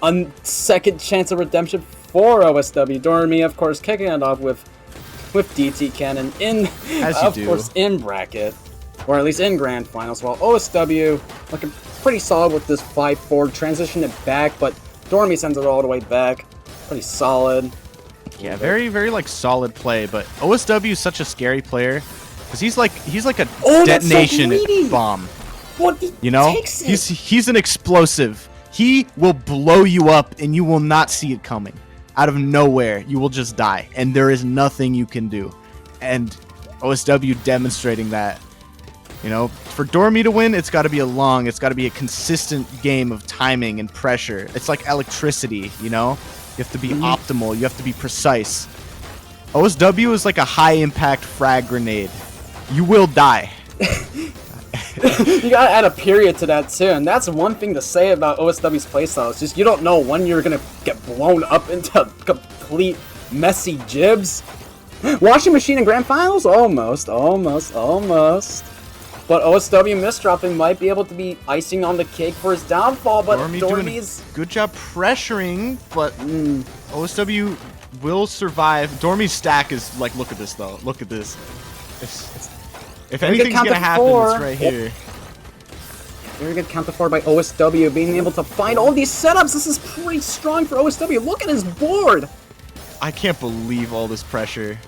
a second chance of redemption for OSW. DOREMY, of course, kicking it off with DT Cannon in, of course, in bracket, or at least in grand finals. While OSW looking pretty solid with this 5-4, transition it back, but DOREMY sends it all the way back. Pretty solid. Yeah, very, very like solid play. But OSW is such a scary player because he's like a detonation bomb. You know, he's an explosive. He will blow you up, and you will not see it coming. Out of nowhere, you will just die, and there is nothing you can do. And OSW demonstrating that. You know, for DOREMY to win, it's got to be it's got to be a consistent game of timing and pressure. It's like electricity, you know? You have to be optimal. You have to be precise. OSW is like a high-impact frag grenade. You will die. You gotta add a period to that too, and that's one thing to say about OSW's playstyle. It's just you don't know when you're gonna get blown up into complete messy jibs. Washing machine in grand finals? Almost. But OSW misdropping might be able to be icing on the cake for his downfall, but DOREMY's good job pressuring, but OSW will survive. DOREMY's stack is like, look at this though. Look at this. If anything's gonna happen, it's right here. Very good count to 4 by OSW, being able to find all these setups. This is pretty strong for OSW. Look at his board. I can't believe all this pressure.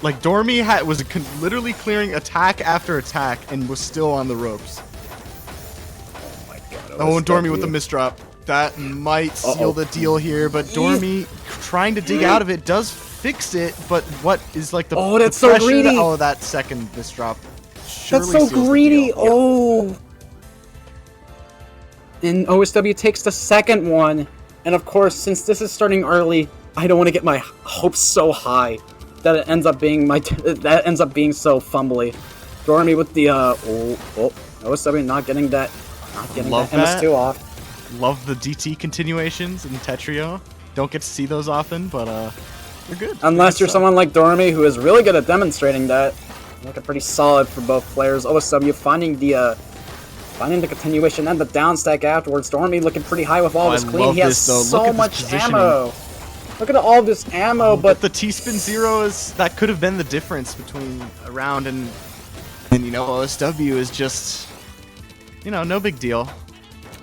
Like, DOREMY was literally clearing attack after attack and was still on the ropes. Oh my god. Oh, and DOREMY with the misdrop. That might seal the deal here, but DOREMY trying to dig out of it does fix it, but what is like the that's the pressure so greedy. That second misdrop That's so greedy. Oh. And OSW takes the second one. And of course, since this is starting early, I don't want to get my hopes so high that it ends up being so fumbly. DOREMY with the OSW not getting that MS2 off. Love the DT continuations in Tetrio. Don't get to see those often, but they're good. Unless you're someone like DOREMY who is really good at demonstrating that. Looking pretty solid for both players. OSW finding the continuation and the down stack afterwards. DOREMY looking pretty high with all this clean. He has so much ammo. Look at all this ammo, but the T-spin 0 that could have been the difference between a round and you know, OSW is just, you know, no big deal.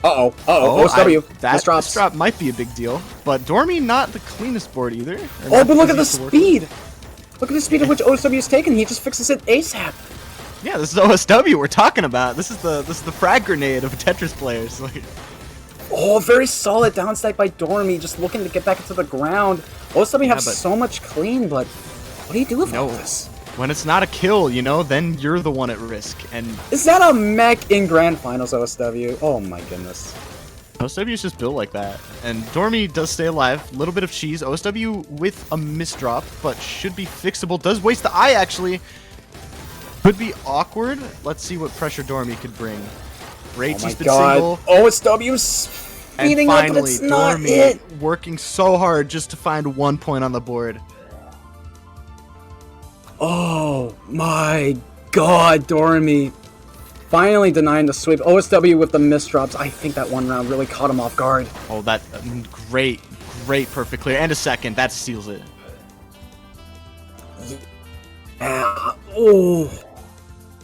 OSW. That drop might be a big deal, but DOREMY not the cleanest board either. But look at the speed. Look at the speed at which OSW is taken. He just fixes it ASAP. Yeah, this is OSW we're talking about. This is the frag grenade of Tetris players. Like, very solid down stack by DOREMY, just looking to get back into the ground. OSW have so much clean, but what do you do with all this? When it's not a kill, you know, then you're the one at risk. And is that a mech in grand finals, OSW? Oh my goodness. OSW is just built like that. And DOREMY does stay alive. A little bit of cheese. OSW with a misdrop, but should be fixable. Does waste the eye, actually. Could be awkward. Let's see what pressure DOREMY could bring. Great T-spin single. OSW's speeding up, but it's not it. Working so hard just to find 1 point on the board. Oh my god, DOREMY finally denying the sweep. OSW with the misdrops. I think that one round really caught him off guard. Oh, that great perfect clear. And a second. That seals it. Yeah. Oh.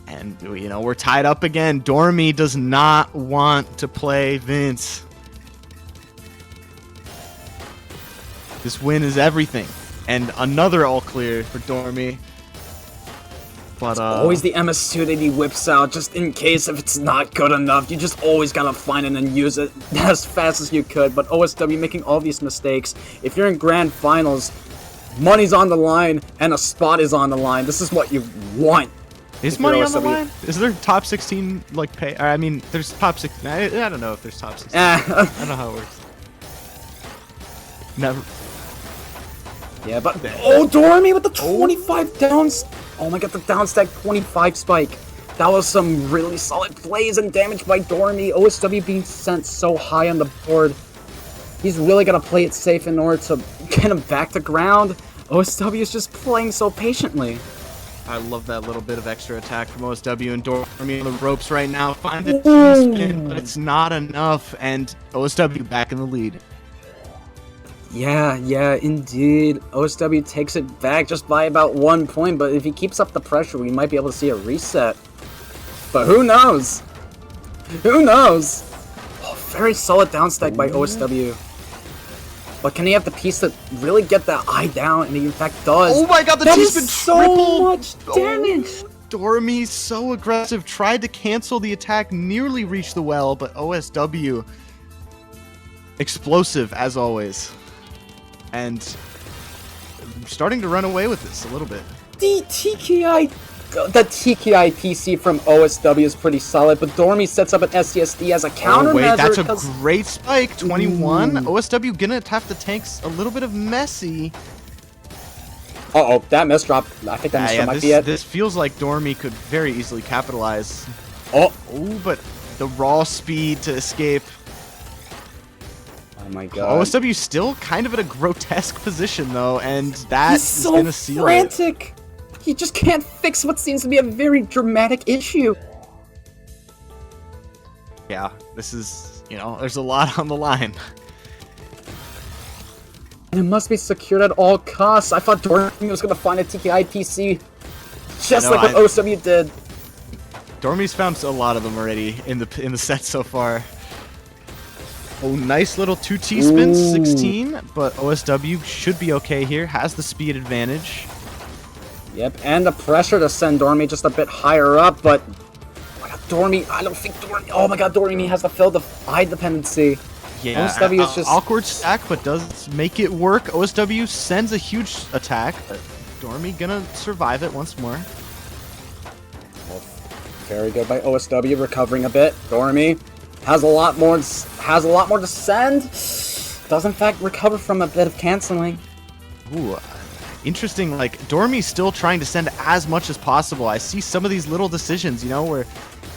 And, you know, we're tied up again. DOREMY does not want to play Vince. This win is everything. And another all clear for DOREMY. But it's always the MS2 that he whips out, just in case if it's not good enough. You just always gotta find it and use it as fast as you could. But OSW making all these mistakes. If you're in grand finals, money's on the line and a spot is on the line. This is what you want. Is money on the line? Is there top 16 like pay? I mean, there's top 16. I don't know if there's top 16. I don't know how it works. Never. Yeah, but DOREMY with the 25 downs. Oh my god, the down stack 25 spike. That was some really solid plays and damage by DOREMY. OSW being sent so high on the board. He's really gonna play it safe in order to get him back to ground. OSW is just playing so patiently. I love that little bit of extra attack from OSW, and DOREMY on the ropes right now. Find the T-spin, but it's not enough, and OSW back in the lead. Yeah, indeed. OSW takes it back just by about 1 point, but if he keeps up the pressure, we might be able to see a reset. But who knows? Who knows? Oh, very solid down stack by OSW. But can he have the piece to really get that eye down? And he in fact does. Oh my god, the T-spin so much damage! DOREMY so aggressive, tried to cancel the attack, nearly reached the well, but OSW explosive as always. And starting to run away with this a little bit. The TKI PC from OSW is pretty solid, but DOREMY sets up an STSD as a countermeasure. Oh wait, that's a great spike. 21. OSW gonna have to tank a little bit of messy. Uh-oh, that misdrop. I think that misdrop might be it. This feels like DOREMY could very easily capitalize. Oh, but the raw speed to escape. Oh my god. OSW still kind of in a grotesque position though, and that is gonna seal frantic. He just can't fix what seems to be a very dramatic issue. Yeah, this is, there's a lot on the line. And it must be secured at all costs. I thought DOREMY was going to find a TKI PC just like what OSW did. DOREMY's found a lot of them already in the set so far. Oh, nice little 2 T-spins, 16, but OSW should be okay here, has the speed advantage. Yep, and the pressure to send DOREMY just a bit higher up, but DOREMY, I don't think DOREMY, oh my god, DOREMY has to fill the eye dependency. Yeah, OSW is just awkward stack, but does make it work. OSW sends a huge attack, but DOREMY gonna survive it once more. Well, very good by OSW, recovering a bit. DOREMY has a lot more to send. Does in fact recover from a bit of canceling. Ooh. Interesting, like, DOREMY's still trying to send as much as possible. I see some of these little decisions, where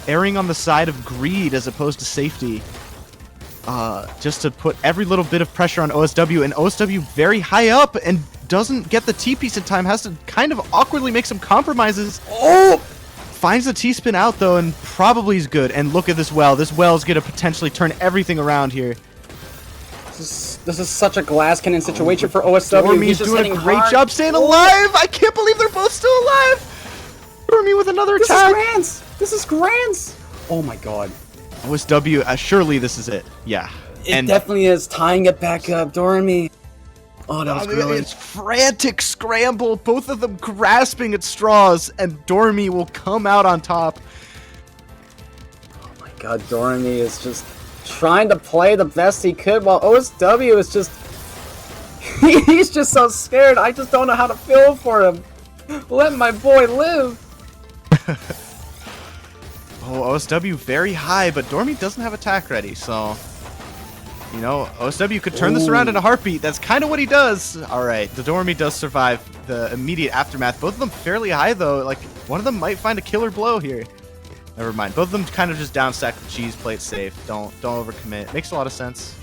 erring on the side of greed as opposed to safety. Just to put every little bit of pressure on OSW, and OSW very high up and doesn't get the T-piece in time, has to kind of awkwardly make some compromises. Oh! Finds the T-spin out, though, and probably is good. And look at this well. This well is going to potentially turn everything around here. This is such a glass cannon situation for OSW. DOREMY's doing a great job staying alive. I can't believe they're both still alive. DOREMY with another attack. This is grand. Oh my god. OSW, surely this is it. Yeah. It definitely is, tying it back up. DOREMY. Oh, that was brilliant. It's frantic scramble. Both of them grasping at straws, and DOREMY will come out on top. Oh my god, DOREMY is just trying to play the best he could, while OSW is just he's just so scared. I just don't know how to feel for him. Let my boy live. Oh, OSW very high, but DOREMY doesn't have attack ready, so OSW could turn this around in a heartbeat. That's kind of what he does. All right, the DOREMY does survive the immediate aftermath. Both of them fairly high though. Like, one of them might find a killer blow here. Never mind. Both of them kind of just down stack the cheese, play it safe. Don't overcommit. Makes a lot of sense.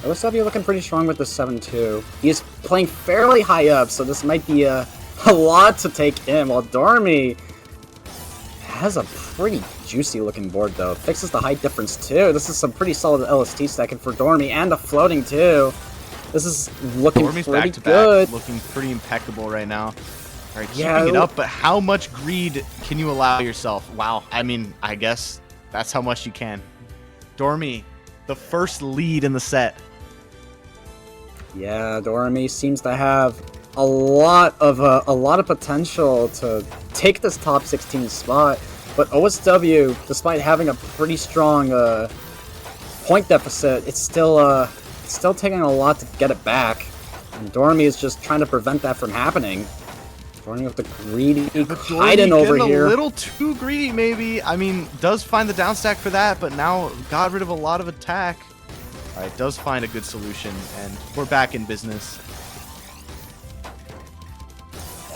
OSW looking pretty strong with the 7-2. He's playing fairly high up, so this might be a lot to take in, while DOREMY has a pretty juicy looking board though. Fixes the height difference too. This is some pretty solid LST stacking for DOREMY, and the floating too. This is looking DOREMY's pretty back to good. back, looking pretty impeccable right now. All right, keeping it up, but how much greed can you allow yourself? Wow, I mean, I guess that's how much you can. DOREMY, the first lead in the set. Yeah, DOREMY seems to have a lot of potential to take this top 16 spot, but OSW, despite having a pretty strong point deficit, it's still taking a lot to get it back, and DOREMY is just trying to prevent that from happening. DOREMY with the greedy hiding over here. A little too greedy, maybe. I mean, does find the down stack for that, but now got rid of a lot of attack. All right, does find a good solution, and we're back in business.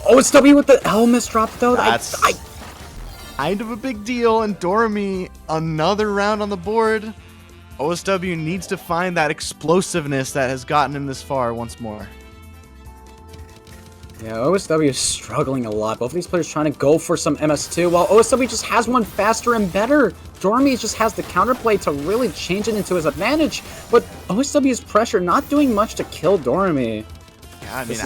OSW with the Elmis drop, though. That's kind of a big deal, and DOREMY, another round on the board. OSW needs to find that explosiveness that has gotten him this far once more. Yeah, OSW is struggling a lot. Both of these players trying to go for some MS2, while OSW just has one faster and better. DOREMY just has the counterplay to really change it into his advantage, but OSW's pressure not doing much to kill DOREMY. Yeah, I mean,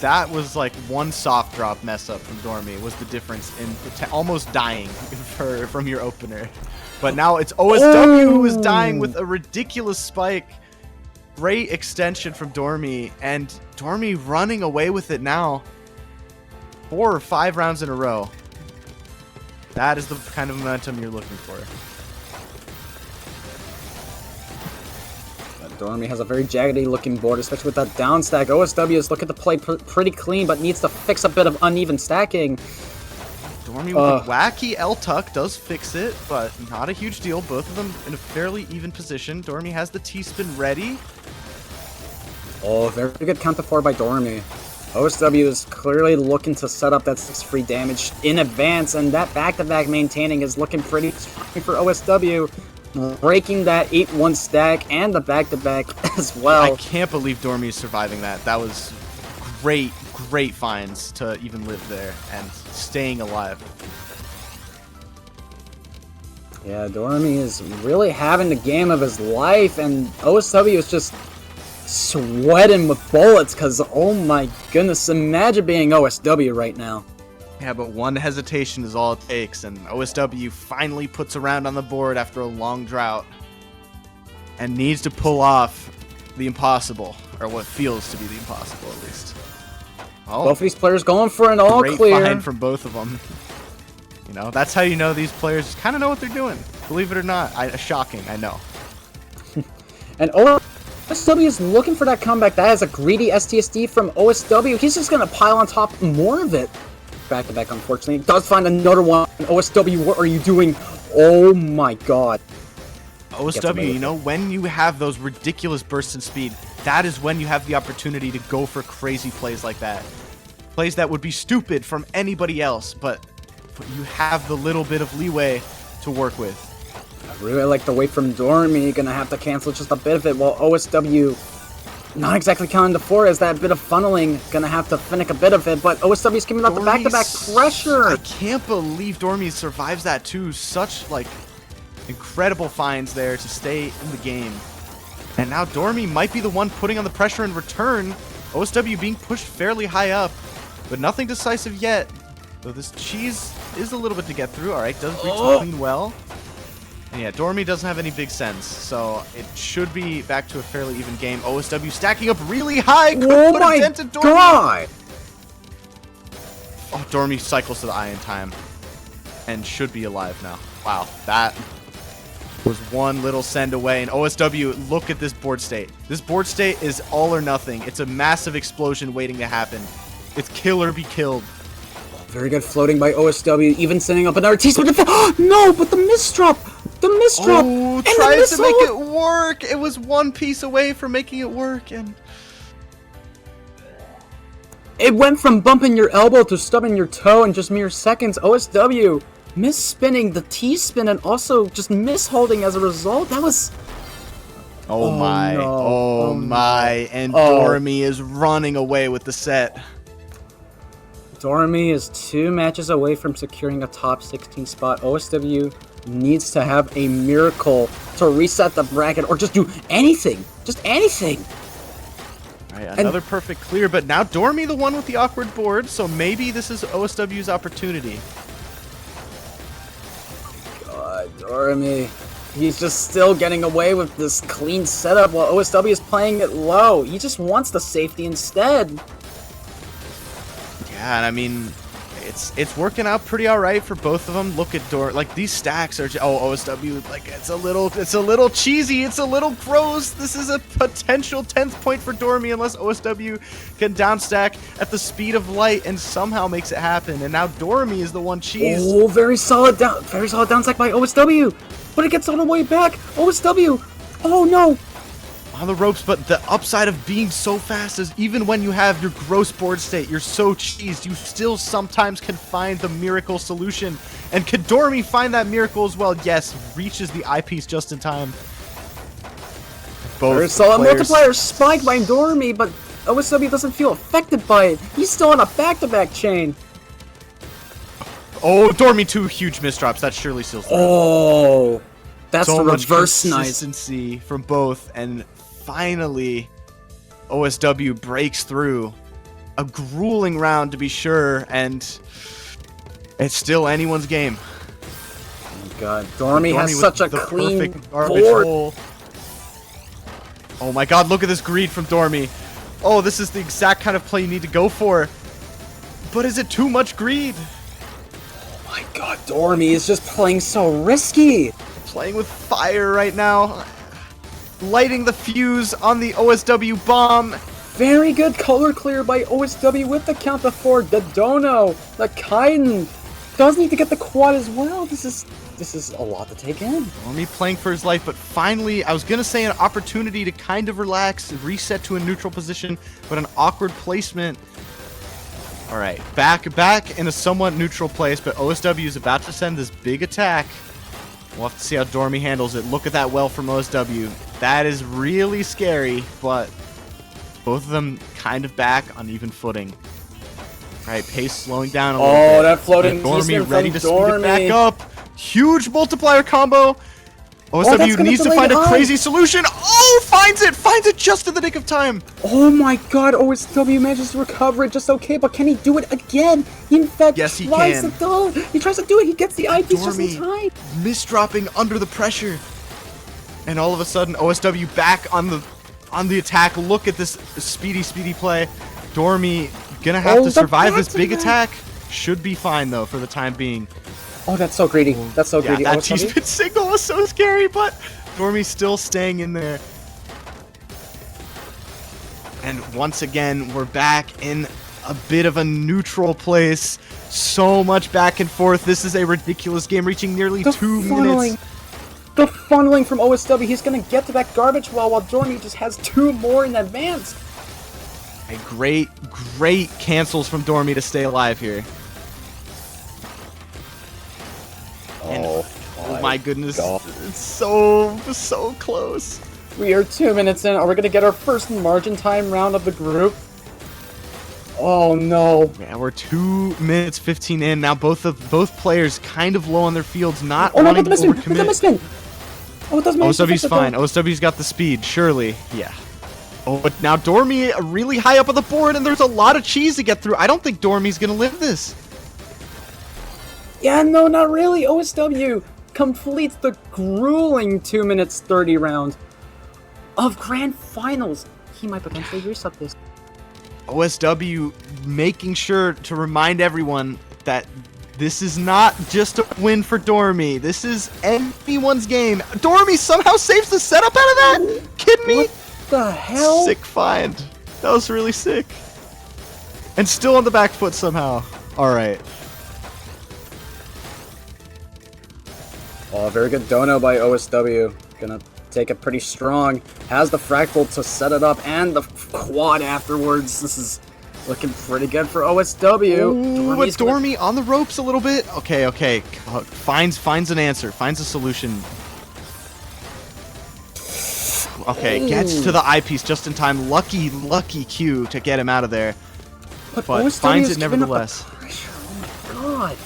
that was like one soft drop mess up from DOREMY was the difference in almost dying from your opener. But now it's OSW who is dying with a ridiculous spike. Great extension from DOREMY, and DOREMY running away with it now. 4 or 5 rounds in a row. That is the kind of momentum you're looking for. DOREMY has a very jaggedy looking board, especially with that down stack. OSW is looking to play pretty clean, but needs to fix a bit of uneven stacking. DOREMY with a wacky L-tuck does fix it, but not a huge deal. Both of them in a fairly even position. DOREMY has the T-spin ready. Oh, very good counter 4 by DOREMY. OSW is clearly looking to set up that 6 free damage in advance, and that back-to-back maintaining is looking pretty strong for OSW. Breaking that 8-1 stack and the back-to-back as well. I can't believe DOREMY is surviving that. That was great finds to even live there and staying alive. Yeah, DOREMY is really having the game of his life, and OSW is just sweating with bullets because, oh my goodness, imagine being OSW right now. Yeah, but one hesitation is all it takes, and OSW finally puts a round on the board after a long drought and needs to pull off the impossible, or what feels to be the impossible at least. Oh, both of these players going for an all great clear. Find from both of them. You know, that's how you know these players kind of know what they're doing. Believe it or not, shocking, I know. And OSW is looking for that comeback. That is a greedy STSD from OSW. He's just going to pile on top more of it. Back-to-back, unfortunately. Does find another one. OSW, what are you doing? Oh my god. OSW, you know, when you have those ridiculous bursts in speed, that is when you have the opportunity to go for crazy plays like that. Plays that would be stupid from anybody else, but you have the little bit of leeway to work with. I really like the wait from DOREMY. Gonna have to cancel just a bit of it, while OSW not exactly counting the 4 as that bit of funneling. Gonna have to finick a bit of it, but OSW's giving out the back-to-back pressure. I can't believe DOREMY survives that too. Such, like, incredible finds there to stay in the game. And now DOREMY might be the one putting on the pressure in return. OSW being pushed fairly high up, but nothing decisive yet. Though this cheese is a little bit to get through. Alright, does reach the clean well. And yeah, DOREMY doesn't have any big sense, so it should be back to a fairly even game. OSW stacking up really high. Oh my god! Oh, DOREMY cycles to the eye in time and should be alive now. Wow, that was one little send away. And OSW, look at this board state. This board state is all or nothing. It's a massive explosion waiting to happen. It's kill or be killed. Very good floating by OSW, even sending up another T-spin. No, but the misdrop! The misdrop! Oh, tried to make it work! It was one piece away from making it work, and it went from bumping your elbow to stubbing your toe in just mere seconds. OSW misspinning the T-spin and also just misholding as a result. That was... Oh my. No. Oh my. And DOREMY is running away with the set. DOREMY is 2 matches away from securing a top 16 spot. OSW needs to have a miracle to reset the bracket or just do anything. Just anything. All right, another perfect clear, but now DOREMY the one with the awkward board, so maybe this is OSW's opportunity. God, DOREMY. He's just still getting away with this clean setup while OSW is playing it low. He just wants the safety instead. Yeah, and I mean, it's working out pretty all right for both of them. Look at like these stacks are OSW, like it's a little cheesy, it's a little gross. This is a potential 10th point for DOREMY unless OSW can downstack at the speed of light and somehow makes it happen. And now DOREMY is the one cheese. Oh, very solid downstack by OSW, but it gets all the way back. OSW, oh no. On the ropes, but the upside of being so fast is even when you have your gross board state, you're so cheesed, you still sometimes can find the miracle solution. And can DOREMY find that miracle as well? Yes, reaches the eyepiece just in time. Both solid multiplier spike by DOREMY, but OSW doesn't feel affected by it. He's still on a back-to-back chain. Oh, DOREMY 2 huge misdrops. That surely seals the round. Oh, that's so the much reverse nice. Consistency from both, and finally, OSW breaks through. A grueling round to be sure, and it's still anyone's game. Oh my god, DOREMY has such a clean board. Hole. Oh my god, look at this greed from DOREMY. Oh, this is the exact kind of play you need to go for. But is it too much greed? Oh my god, DOREMY is just playing so risky. Playing with fire right now. Lighting the fuse on the OSW bomb. Very good color clear by OSW with the count of 4. The Dono, the Kaiden does need to get the quad as well. This is a lot to take in. DOREMY playing for his life, but finally, I was gonna say an opportunity to kind of relax, reset to a neutral position, but an awkward placement. All right, back in a somewhat neutral place, but OSW is about to send this big attack. We'll have to see how DOREMY handles it. Look at that well from OSW. That is really scary, but both of them kind of back on even footing. All right, pace slowing down a little bit. Oh, that floating DOREMY ready to speed it back up. Huge multiplier combo. OSW needs to find a crazy solution. Oh, finds it just in the nick of time. Oh my god, OSW manages to recover it just okay, but can he do it again? He in fact yes, he tries can. to do it. He tries to do it. He gets the eyepiece just in time. Misdropping under the pressure. And all of a sudden, OSW back on the attack. Look at this speedy play. DOREMY gonna have to survive this big attack. Should be fine though for the time being. Oh, that's so greedy. That's so greedy. That T-spin signal was so scary, but DOREMY still staying in there. And once again, we're back in a bit of a neutral place. So much back and forth. This is a ridiculous game, reaching nearly 2 minutes. The funneling from OSW. He's going to get to that garbage well, while DOREMY just has 2 more in advance. A great cancels from DOREMY to stay alive here. And, oh my goodness, God. It's so close. We are 2 minutes in. Are we going to get our first margin time round of the group? Oh no. Yeah, we're 2 minutes 15 in. Now both players kind of low on their fields, not wanting to overcommit. OSW's fine. OSW's got the speed, surely. Yeah. Oh, but now DOREMY really high up on the board, and there's a lot of cheese to get through. I don't think DOREMY's going to live this. Yeah, no, not really. OSW completes the grueling 2 minutes 30 round of Grand Finals. He might potentially reset this. OSW making sure to remind everyone that this is not just a win for DOREMY. This is anyone's game. DOREMY somehow saves the setup out of that? Kidding me? What the hell? Sick find. That was really sick. And still on the back foot somehow. All right. Oh, very good dono by OSW. Gonna take it pretty strong. Has the fractal to set it up and the quad afterwards. This is looking pretty good for OSW. Ooh, but DOREMY on the ropes a little bit. Okay. Finds an answer. Finds a solution. Okay, gets to the eyepiece just in time. Lucky Q to get him out of there. But finds it nevertheless. Oh my god.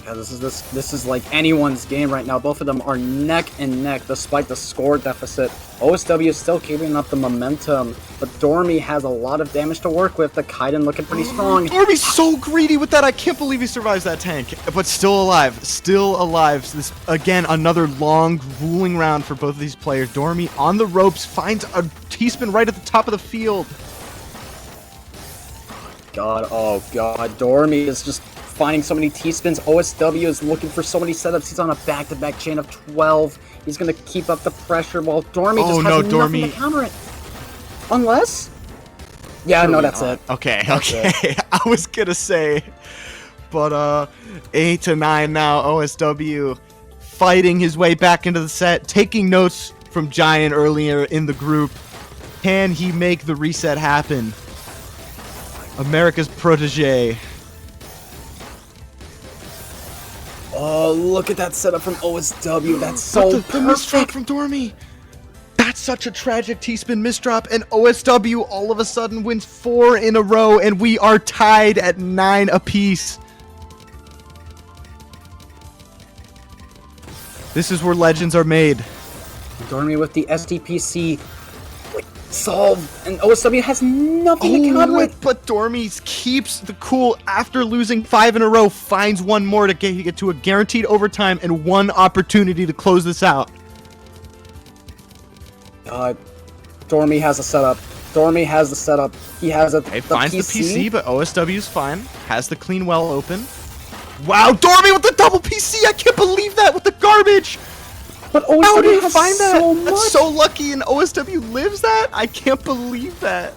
Yeah, this is like anyone's game right now. Both of them are neck and neck despite the score deficit. OSW is still keeping up the momentum, but DOREMY has a lot of damage to work with. The Kaiden looking pretty strong. DOREMY's so greedy with that. I can't believe he survives that tank, but still alive. So this again, another long, grueling round for both of these players. DOREMY on the ropes finds a T-spin right at the top of the field. Oh god, DOREMY is just finding so many T-spins. OSW is looking for so many setups. He's on a back-to-back chain of 12. He's going to keep up the pressure while DOREMY just has nothing to counter it. Unless? Yeah, no, that's it. Okay. I was going to say, but 8 to 9 now. OSW fighting his way back into the set, taking notes from Giant earlier in the group. Can he make the reset happen? America's protege. Oh, look at that setup from OSW. That's so perfect. From DOREMY. That's such a tragic T-spin misdrop, and OSW all of a sudden wins 4 in a row, and we are tied at 9 apiece. This is where legends are made. DOREMY with the SDPC solved, and OSW has nothing to counter it. But DOREMY keeps the cool after losing 5 in a row, finds one more to get to a guaranteed overtime and one opportunity to close this out. DOREMY has a setup. DOREMY has the setup. He has a finds the PC, but OSW's fine. Has the clean well open. Wow, DOREMY with the double PC! I can't believe that with the garbage! But OSW How did he has find that? so much. That's so lucky, and OSW lives that? I can't believe that.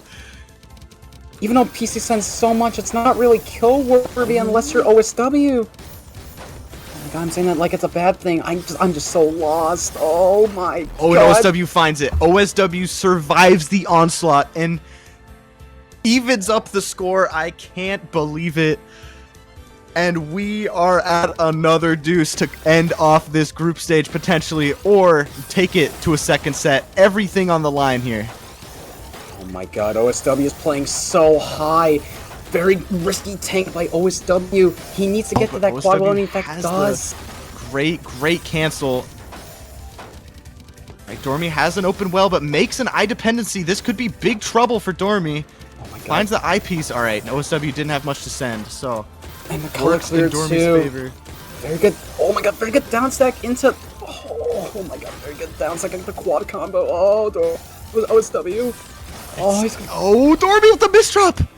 Even though PC sends so much, it's not really kill-worthy unless you're OSW. Oh my god, I'm saying that like it's a bad thing. I'm just so lost. Oh my god. Oh, and OSW finds it. OSW survives the onslaught and evens up the score. I can't believe it. And we are at another deuce to end off this group stage potentially, or take it to a second set. Everything on the line here. Oh my god, OSW is playing so high. Very risky tank by OSW. He needs to get to that quad loading effect. Does. Great cancel. Right, DOREMY has an open well, but makes an eye dependency. This could be big trouble for DOREMY. Oh my god. Finds the eyepiece. All right, OSW didn't have much to send, so. And the color clear too. Favor. Very good. Oh my god, very good down stack into. Oh my god, very good down stack into the quad combo. Oh, with OSW. Oh, he's gonna. Oh, DOREMY with the misdrop.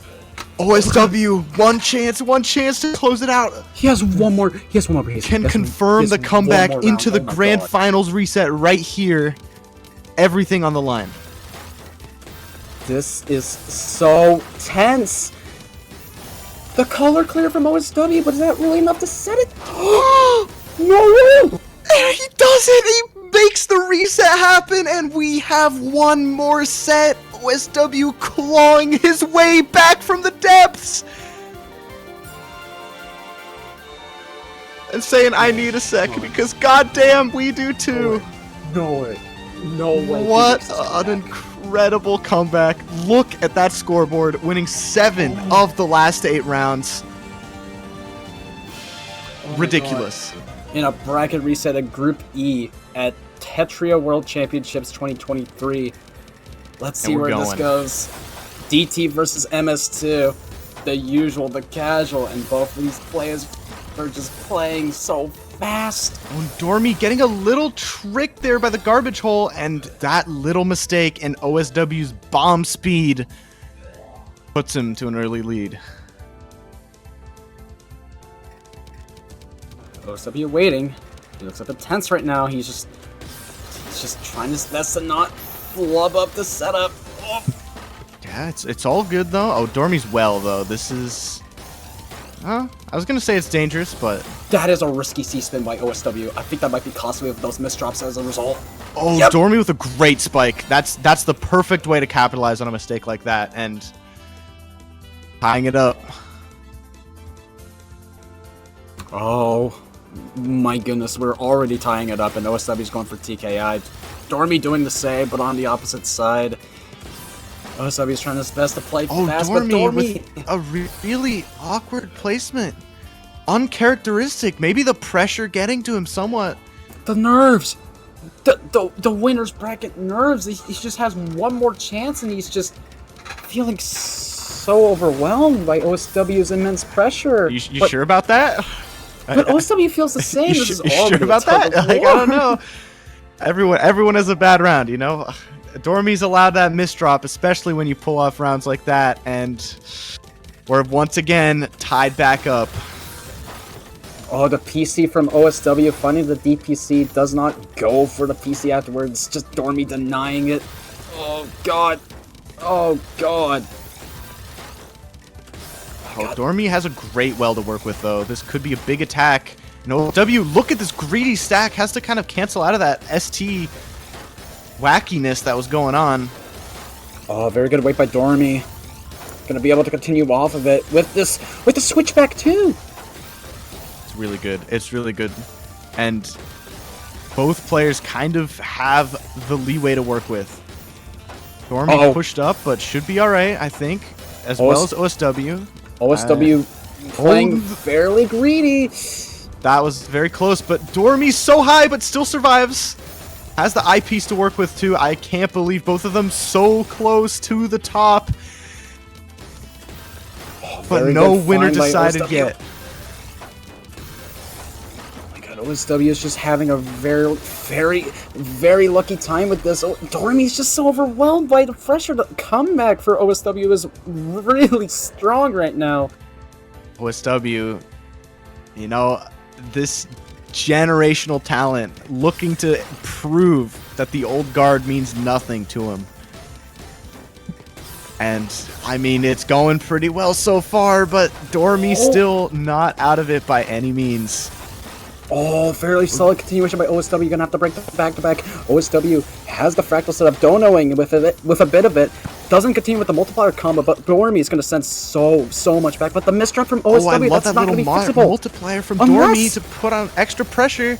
OSW, one chance to close it out. He has one more. He has one more piece. Can confirm the comeback into the grand finals reset right here. Everything on the line. This is so tense. The color clear from OSW, but is that really enough to set it? No! He does it! He makes the reset happen, and we have one more set. OSW clawing his way back from the depths. And saying, I need a sec, because goddamn, we do too. No way. No way. What an incredible comeback. Look at that scoreboard, winning 7 of the last 8 rounds. Ridiculous. In a bracket reset at Group E at Tetria World Championships 2023. Let's see where this goes. DT versus MS2. The usual, the casual, and both of these players are just playing so fast. Oh, DOREMY getting a little tricked there by the garbage hole, and that little mistake in OSW's bomb speed puts him to an early lead. OSW waiting. He looks a bit tense right now. He's just trying his best to not flub up the setup. Oh. Yeah, it's all good though. Oh, DOREMY's well though. This is. I was gonna say it's dangerous, but that is a risky C-spin by OSW. I think that might be costly with those misdrops as a result. Oh, yep. DOREMY with a great spike. That's the perfect way to capitalize on a mistake like that and tying it up. Oh my goodness, we're already tying it up, and OSW's going for TKI. DOREMY doing the same, but on the opposite side. OSW's trying his best to play fast, but DOREMY with a really awkward placement. Uncharacteristic. Maybe the pressure getting to him somewhat. The nerves. The winner's bracket nerves. He just has one more chance, and he's just feeling so overwhelmed by OSW's immense pressure. You sure about that? But OSW feels the same. You sure about that? Like, I don't know. Everyone has a bad round, you know? DOREMY's allowed that misdrop, especially when you pull off rounds like that, and we're once again tied back up. Oh, the PC from OSW. Funny the DPC does not go for the PC afterwards. Just DOREMY denying it. Oh, God. Oh, God. Oh, DOREMY has a great well to work with, though. This could be a big attack. No, OSW, look at this greedy stack. Has to kind of cancel out of that ST wackiness that was going on. Oh, very good weight by DOREMY. Gonna be able to continue off of it with the switchback too. It's really good. It's really good. And both players kind of have the leeway to work with. DOREMY pushed up, but should be all right, I think, as well as OSW. OSW playing fairly greedy. That was very close, but DOREMY's so high, but still survives. Has the eyepiece to work with, too. I can't believe both of them so close to the top. But no winner decided yet. OSW is just having a very lucky time with this. DOREMY's just so overwhelmed by the pressure. The comeback for OSW is really strong right now. OSW, you know, this generational talent looking to prove that the old guard means nothing to him. And, I mean, it's going pretty well so far, but DOREMY's still not out of it by any means. Oh, fairly solid continuation by OSW. Gonna have to break the back-to-back. OSW has the fractal setup, donoing with a bit of it. Doesn't continue with the multiplier combo, but DOREMY is gonna send so much back. But the misdrop from OSW, that's not gonna be fixable. Multiplier from DOREMY to put on extra pressure.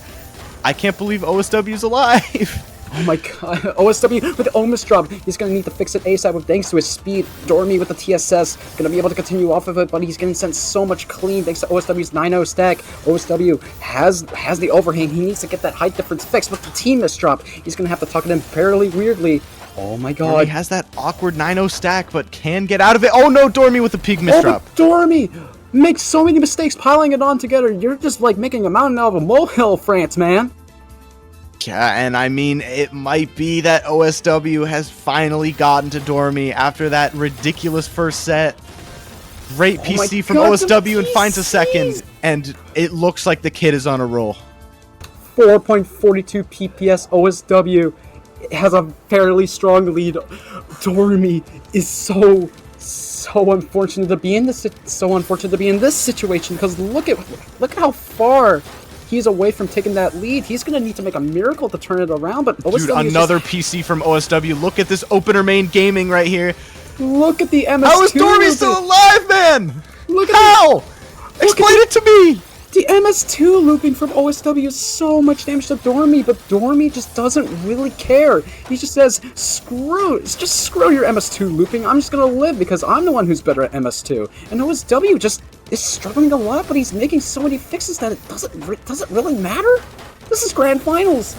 I can't believe OSW's alive. Oh my god, OSW with the Omis drop. He's going to need to fix it ASAP with thanks to his speed. DOREMY with the TSS, going to be able to continue off of it, but he's getting sent so much clean thanks to OSW's 9-0 stack. OSW has the overhang. He needs to get that height difference fixed with the team misdrop. He's going to have to tuck it in fairly weirdly. Oh my god. He has that awkward 9-0 stack, but can get out of it. Oh no, DOREMY with the peak misdrop. DOREMY makes so many mistakes piling it on together. You're just like making a mountain out of a molehill, France, man. Yeah, and I mean, it might be that OSW has finally gotten to DOREMY after that ridiculous first set. Great PC from OSW and finds a second, and it looks like the kid is on a roll. 4.42 PPS OSW has a fairly strong lead. DOREMY is so unfortunate to be in this situation, because look at how far he's away from taking that lead. He's going to need to make a miracle to turn it around, but OSW Dude, another PC from OSW. Look at this opener main gaming right here. Look at the MS2. How is DOREMY still alive, man? Look at how? Explain it to me. The MS2 looping from OSW is so much damage to DOREMY, but DOREMY just doesn't really care. He just says, screw your MS2 looping. I'm just going to live because I'm the one who's better at MS2. And OSW just is struggling a lot, but he's making so many fixes that it doesn't really matter. This is grand finals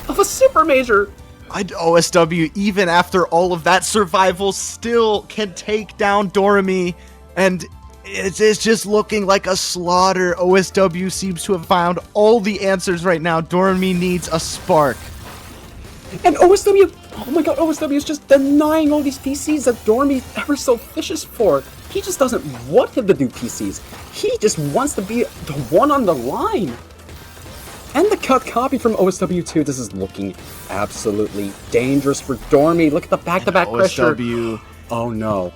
of a super major. OSW, even after all of that survival, still can take down DOREMY, and it's just looking like a slaughter. OSW seems to have found all the answers right now. DOREMY needs a spark. And OSW, oh my god, OSW is just denying all these PCs that DOREMY ever so vicious for. He just doesn't want him to do PCs. He just wants to be the one on the line. And the cut copy from OSW too. This is looking absolutely dangerous for DOREMY. Look at the back-to-back pressure. OSW. Oh no.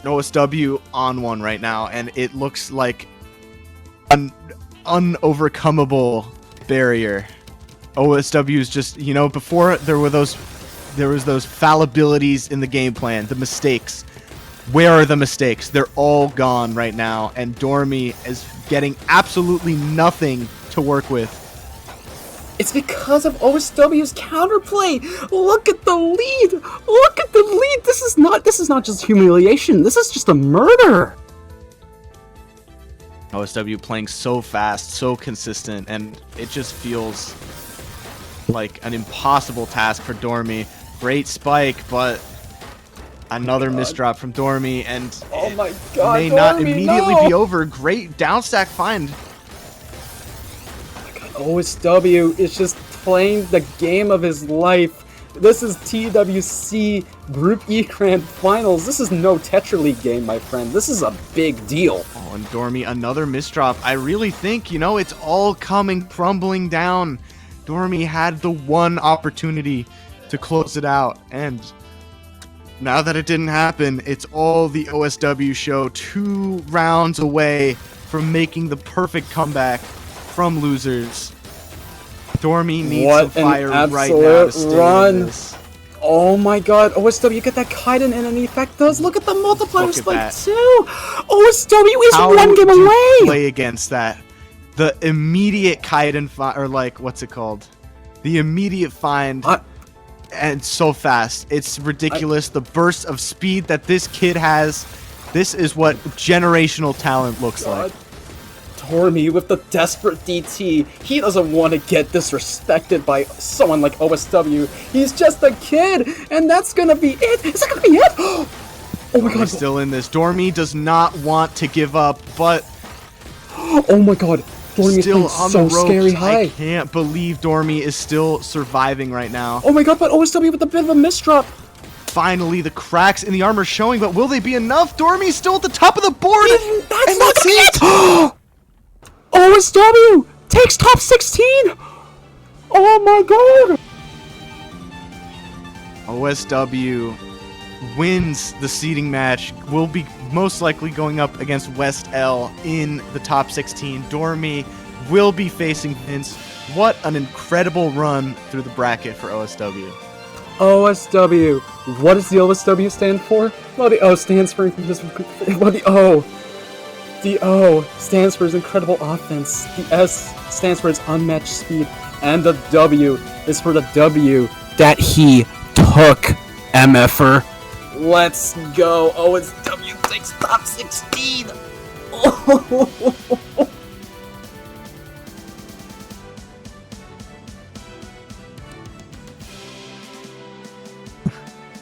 OSW on one right now, and it looks like an unovercomable barrier. OSW is just, you know, before there was those fallibilities in the game plan, the mistakes. Where are the mistakes? They're all gone right now, and DOREMY is getting absolutely nothing to work with. It's because of OSW's counterplay. Look at the lead. Look at the lead. This is not just humiliation. This is just a murder. OSW playing so fast, so consistent, and it just feels like an impossible task for DOREMY. Great spike, but another misdrop from DOREMY, and oh my god, may not immediately be over. Great downstack find. OSW is just playing the game of his life. This is TWC Group E Grand Finals. This is no Tetra League game, my friend. This is a big deal. Oh, and DOREMY, another misdrop. I really think, you know, it's all crumbling down. DOREMY had the one opportunity to close it out, and now that it didn't happen, it's all the OSW show. 2 rounds away from making the perfect comeback from losers. DOREMY needs some fire right now to stay in this. Oh my god, OSW, get that Kaiden in, and the effect does. Look at the multiplier spike too. OSW is 1 game away. Play against that. The immediate Kaiden or like, what's it called? The immediate find. And so fast. It's ridiculous. The burst of speed that this kid has. This is what generational talent looks like. DOREMY with the desperate DT. He doesn't want to get disrespected by someone like OSW. He's just a kid, and that's gonna be it. Is that gonna be it? Oh my god. We're still in this. DOREMY does not want to give up, but oh my god. DOREMY still is on so the ropes. scary high. I can't believe DOREMY is still surviving right now. Oh my god, but OSW with a bit of a misdrop. Finally, the cracks in the armor showing, but will they be enough? DOREMY's still at the top of the board. That's not it. OSW takes top 16. Oh my god. OSW wins the seeding match, will be most likely going up against West L in the top 16. DOREMY will be facing Vince. What an incredible run through the bracket for OSW. OSW. What does the OSW stand for? Well, the O stands for the O stands for his incredible offense. The S stands for his unmatched speed, and the W is for the W that he took. MFer. Let's go. OSW takes top 16.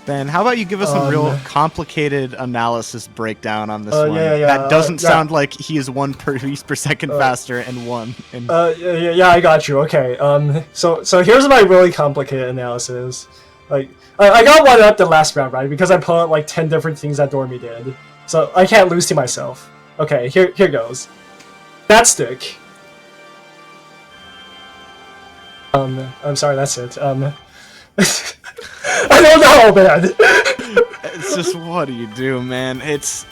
Ben, how about you give us a real complicated analysis breakdown on this one? Yeah, that doesn't sound like he is 1 piece per second faster and 1. Yeah, I got you. Okay. So here's my really complicated analysis. Like, I got one up the last round, right? Because I put out like 10 different things that DOREMY did, so I can't lose to myself. Okay, here goes. That stick. I'm sorry, that's it. I don't know, man. It's just, what do you do, man? It's.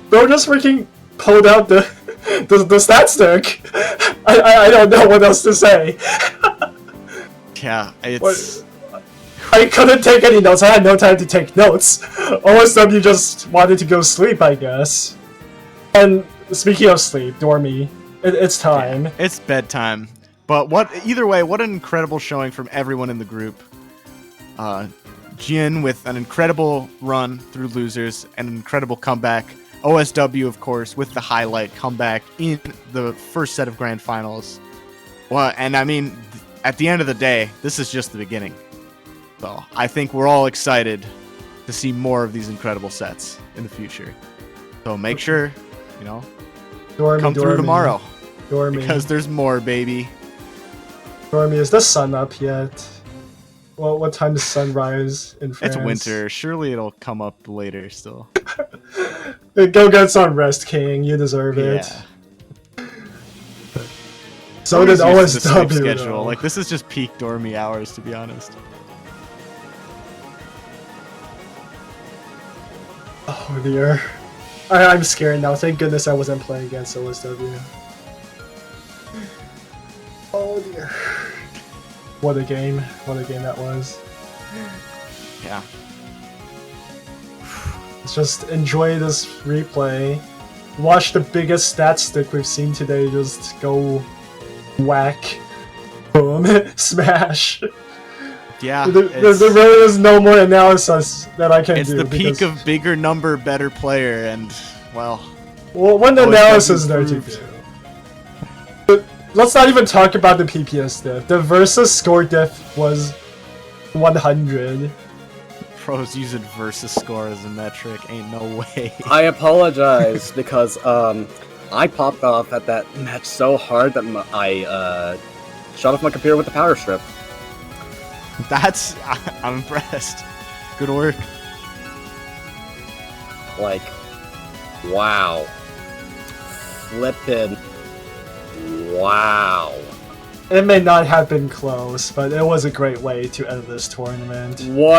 Bro just freaking pulled out the stat stick. I don't know what else to say. Yeah, it's. I couldn't take any notes. I had no time to take notes. OSW just wanted to go sleep, I guess. And speaking of sleep, DOREMY, it's time. Yeah, it's bedtime. But either way, what an incredible showing from everyone in the group. Jin with an incredible run through losers and an incredible comeback. OSW, of course, with the highlight comeback in the first set of grand finals. Well, and I mean, at the end of the day, this is just the beginning. So I think we're all excited to see more of these incredible sets in the future. So make sure, come through tomorrow. DOREMY. Because there's more, baby. DOREMY, is the sun up yet? Well, what time does sunrise in France? It's winter. Surely it'll come up later still. Go get some rest, King. You deserve it. So did OSW. Schedule. Like, this is just peak DOREMY hours, to be honest. Oh dear. I'm scared now. Thank goodness I wasn't playing against OSW. Oh dear. What a game. What a game that was. Yeah. Let's just enjoy this replay. Watch the biggest stat stick we've seen today just go whack. Boom. Smash. Yeah. There really is no more analysis that I can do. It's the peak of bigger number, better player, and, well... Well, when the analysis is there to do. But let's not even talk about the PPS diff. The versus score diff was 100. Pros using versus score as a metric. Ain't no way. I apologize because I popped off at that match so hard that I shut off my computer with the power strip. I'm impressed. Good work. Like, wow. Flippin'. Wow. It may not have been close, but it was a great way to end this tournament. What?